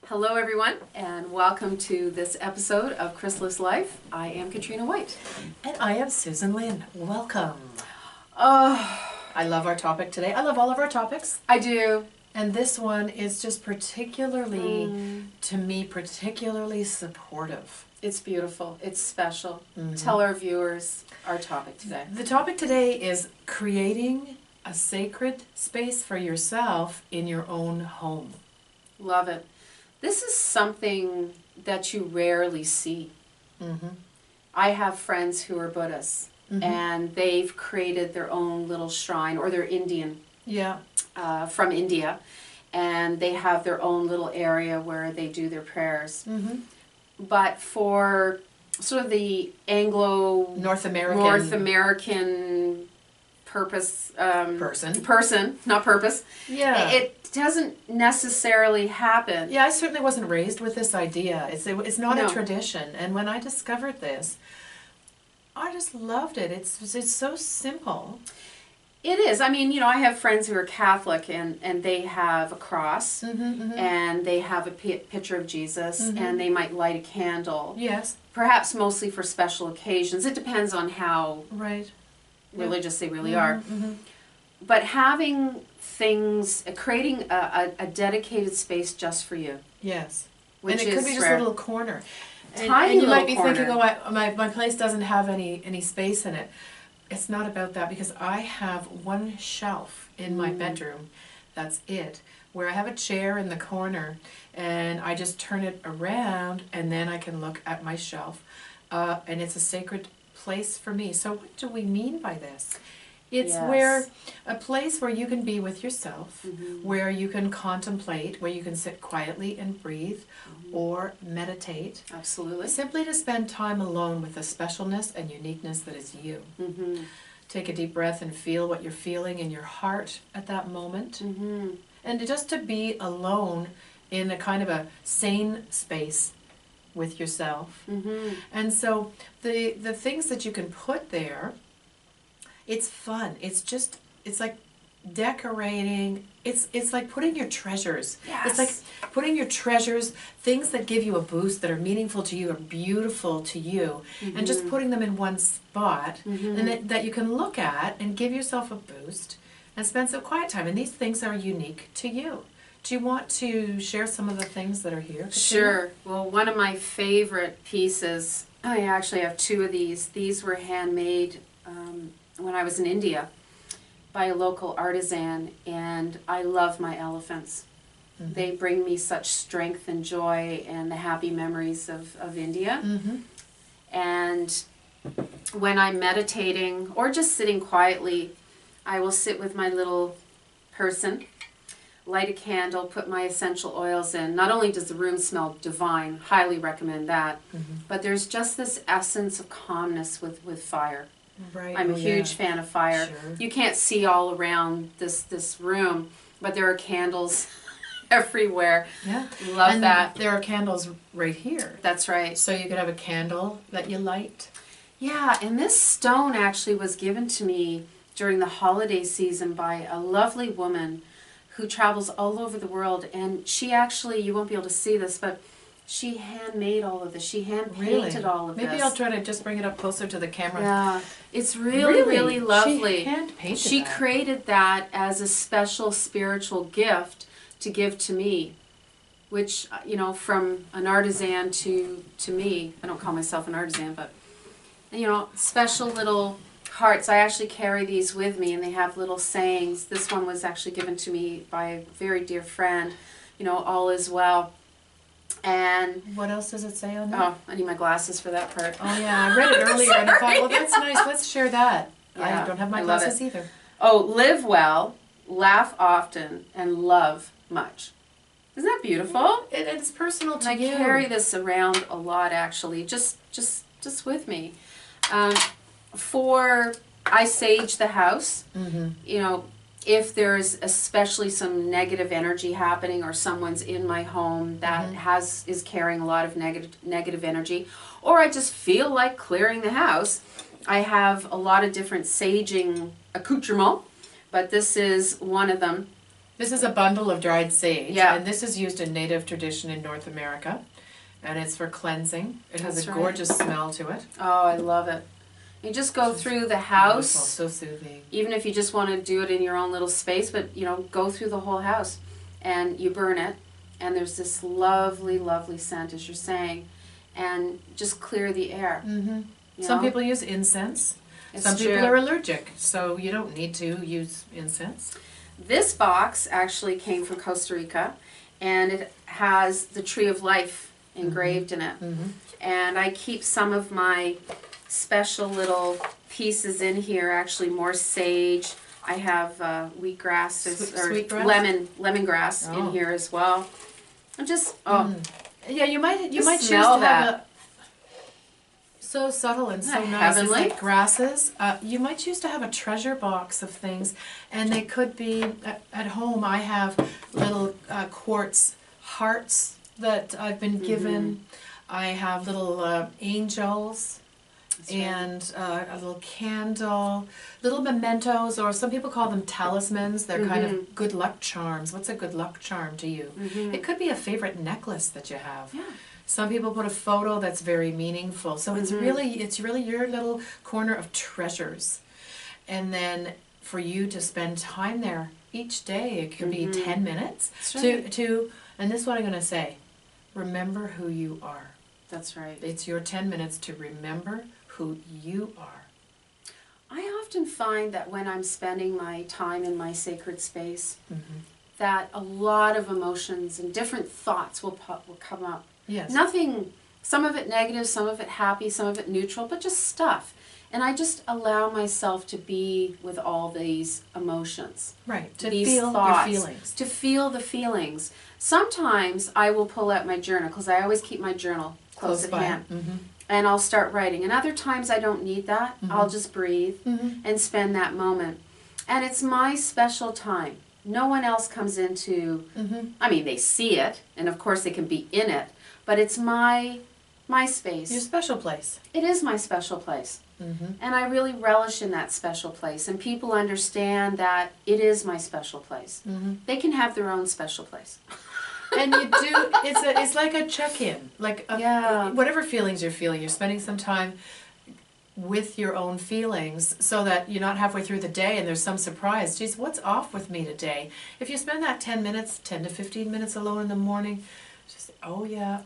Hello everyone, and welcome to this episode of Crysalyst Life. I am Katrina White. And I am Susan Lynne. Welcome. Oh, I love our topic today. I love all of our topics. I do. And this one is just particularly, to me, particularly supportive. It's beautiful. It's special. Tell our viewers our topic today. The topic today is creating a sacred space for yourself in your own home. Love it. This is something that you rarely see. I have friends who are Buddhists, and they've created their own little shrine, or they're Indian. Yeah. From India, and they have their own little area where they do their prayers. But for sort of the North American purpose person, not purpose. Yeah. It doesn't necessarily happen. Yeah, I certainly wasn't raised with this idea. It's not No. a tradition. And when I discovered this, I just loved it. It's so simple. It is. I mean, I have friends who are Catholic, and they have a cross, and they have a picture of Jesus, and they might light a candle. Yes. Perhaps mostly for special occasions. It depends on how religious they really are. But having things, creating a dedicated space just for you. Yes. Which and it could be just a little corner. Tiny and you might little be corner. thinking, my place doesn't have any space in it. It's not about that, because I have one shelf in my bedroom, that's it, where I have a chair in the corner, and I just turn it around, and then I can look at my shelf, and it's a sacred place for me. So what do we mean by this? It's a place where you can be with yourself, where you can contemplate, where you can sit quietly and breathe, or meditate. Absolutely. Simply to spend time alone with the specialness and uniqueness that is you. Take a deep breath and feel what you're feeling in your heart at that moment. And just to be alone in a kind of a sane space with yourself. And so the things that you can put there, it's fun. It's like decorating. It's like putting your treasures. Yes. It's like putting your treasures, things that give you a boost, that are meaningful to you, are beautiful to you, and just putting them in one spot, and that you can look at and give yourself a boost and spend some quiet time. And these things are unique to you. Do you want to share some of the things that are here, Katrina? Sure. Well, one of my favorite pieces, I actually have two of these. These were handmade when I was in India by a local artisan, and I love my elephants. They bring me such strength and joy and the happy memories of India. And when I'm meditating or just sitting quietly, I will sit with my little person, light a candle, put my essential oils in. Not only does the room smell divine, highly recommend that, but there's just this essence of calmness with fire. Right. I'm a huge fan of fire. Sure. You can't see all around this room, but there are candles everywhere. Yeah. Love that. There are candles right here. That's right. So you could have a candle that you light. Yeah, and this stone actually was given to me during the holiday season by a lovely woman who travels all over the world, and she actually, you won't be able to see this, but she handmade all of this. She hand-painted all of this. Maybe I'll try to just bring it up closer to the camera. Yeah, it's really lovely. She hand-painted She that. created that as a special spiritual gift to give to me, which, from an artisan to me, I don't call myself an artisan, but, special little hearts. I actually carry these with me, and they have little sayings. This one was actually given to me by a very dear friend, all is well. And what else does it say on there? oh, I need my glasses for that part. Oh yeah, I read it earlier and I thought, well, that's nice. Let's share that. Yeah, I don't have my I love glasses it. either. Oh, live well, laugh often, and love much. Isn't that beautiful? It's personal to And you. I carry this around a lot, actually, just with me. I sage the house. If there's especially some negative energy happening, or someone's in my home that is carrying a lot of negative energy, or I just feel like clearing the house, I have a lot of different saging accoutrements, but this is one of them. This is a bundle of dried sage, Yeah. and this is used in native tradition in North America, and it's for cleansing. It has That's a right. gorgeous smell to it. Oh, I love it. You just go Just through the Beautiful, house, so soothing. even if you just want to do it in your own little space, but go through the whole house and you burn it, and there's this lovely, lovely scent, as you're saying, and just clear the air. Mm-hmm. you Some know? people use incense. It's Some true. people are allergic, so you don't need to use incense. This box actually came from Costa Rica, and it has the Tree of Life engraved in it. Mm-hmm. And I keep some of my special little pieces in here, actually more sage. I have wheatgrass or Sweetgrass? lemongrass Oh. in here as well. And just Yeah, you might Just choose to smell have a so subtle and so Isn't that nice. It's heavenly? like grasses. You might choose to have a treasure box of things, and they could be at home. I have little quartz hearts that I've been given. I have little angels. That's right. And a little candle, little mementos, or some people call them talismans. They're kind of good luck charms. What's a good luck charm to you? It could be a favorite necklace that you have. Yeah. Some people put a photo that's very meaningful. So it's really your little corner of treasures. And then for you to spend time there each day, it could be 10 minutes That's right. to and this is what I'm going to say. Remember who you are. That's right. It's your 10 minutes to remember who you are. I often find that when I'm spending my time in my sacred space, that a lot of emotions and different thoughts will come up. Yes. Nothing, some of it negative, some of it happy, some of it neutral, but just stuff. And I just allow myself to be with all these emotions. Right. To these feel thoughts, your feelings. To feel the feelings. Sometimes I will pull out my journal, because I always keep my journal close at by. hand. And I'll start writing. And other times I don't need that. I'll just breathe and spend that moment. And it's my special time. No one else comes into, I mean, they see it, and of course they can be in it, but it's my space. Your special place. It is my special place. And I really relish in that special place. And people understand that it is my special place. They can have their own special place. And you do, it's like a check-in. Like whatever feelings you're feeling, you're spending some time with your own feelings so that you're not halfway through the day and there's some surprise. Geez, what's off with me today? If you spend that 10 to 15 minutes alone in the morning, just, oh yeah,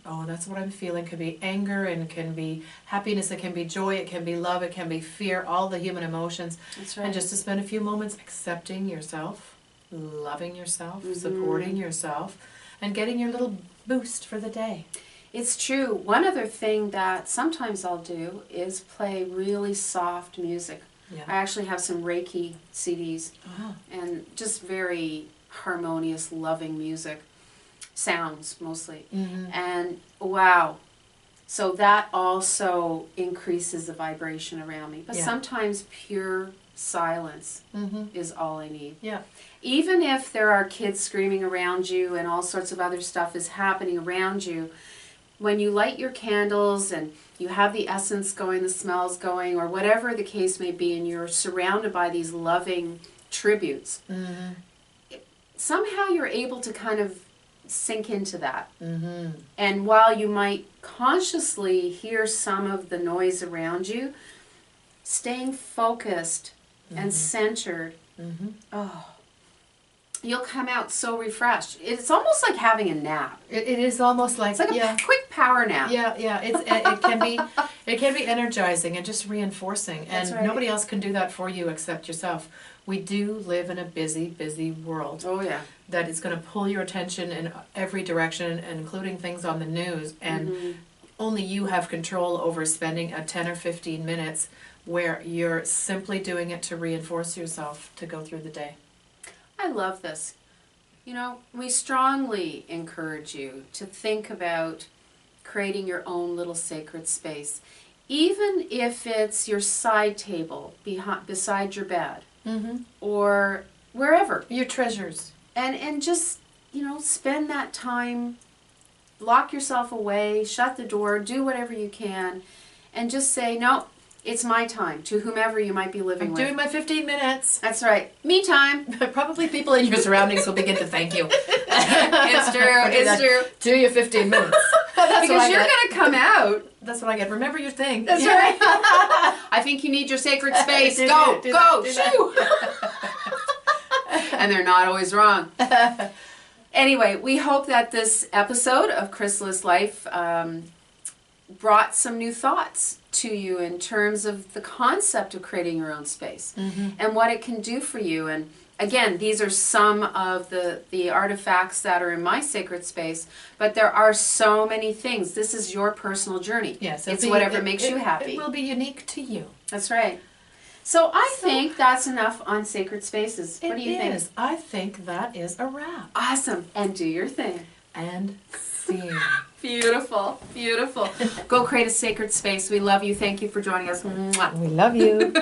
oh, that's what I'm feeling. It can be anger, and can be happiness, it can be joy, it can be love, it can be fear, all the human emotions. That's right. And just to spend a few moments accepting yourself, loving yourself, supporting yourself, and getting your little boost for the day. It's true. One other thing that sometimes I'll do is play really soft music. Yeah. I actually have some Reiki CDs and just very harmonious, loving music. Sounds mostly. And wow. So that also increases the vibration around me. But sometimes pure silence is all I need. Yeah. Even if there are kids screaming around you and all sorts of other stuff is happening around you, when you light your candles and you have the essence going, the smells going, or whatever the case may be, and you're surrounded by these loving tributes, somehow you're able to kind of sink into that. And while you might consciously hear some of the noise around you, staying focused and centered, you'll come out so refreshed. It's almost like having a nap. It is almost like, It's like a quick power nap. It can be energizing and just reinforcing, and That's right. nobody else can do that for you except yourself. We do live in a busy world. Oh yeah. That is going to pull your attention in every direction, including things on the news, and only you have control over spending a 10 or 15 minutes where you're simply doing it to reinforce yourself to go through the day. I love this. You know, we strongly encourage you to think about creating your own little sacred space, even if it's your side table beside your bed or wherever. Your treasures. And just, spend that time, lock yourself away, shut the door, do whatever you can, and just say, no, It's my time to whomever you might be living I'm with. doing my 15 minutes. That's right. Me time. Probably people in your surroundings will begin to thank you. It's true. It's true. Do your 15 minutes. That's Because you're going to come out. That's what I get. Remember your thing. That's right. I think you need your sacred space. Go. Shoo. And they're not always wrong. Anyway, we hope that this episode of Crysalyst Life brought some new thoughts to you in terms of the concept of creating your own space and what it can do for you. And again, these are some of the artifacts that are in my sacred space, but there are so many things. This is your personal journey. Yes, it's whatever makes you happy. It will be unique to you. That's right. So I think that's enough on sacred spaces. What do you think? I think that is a wrap. Awesome. And do your thing. And sing. Beautiful. Beautiful. Go create a sacred space. We love you. Thank you for joining us. Mwah. We love you.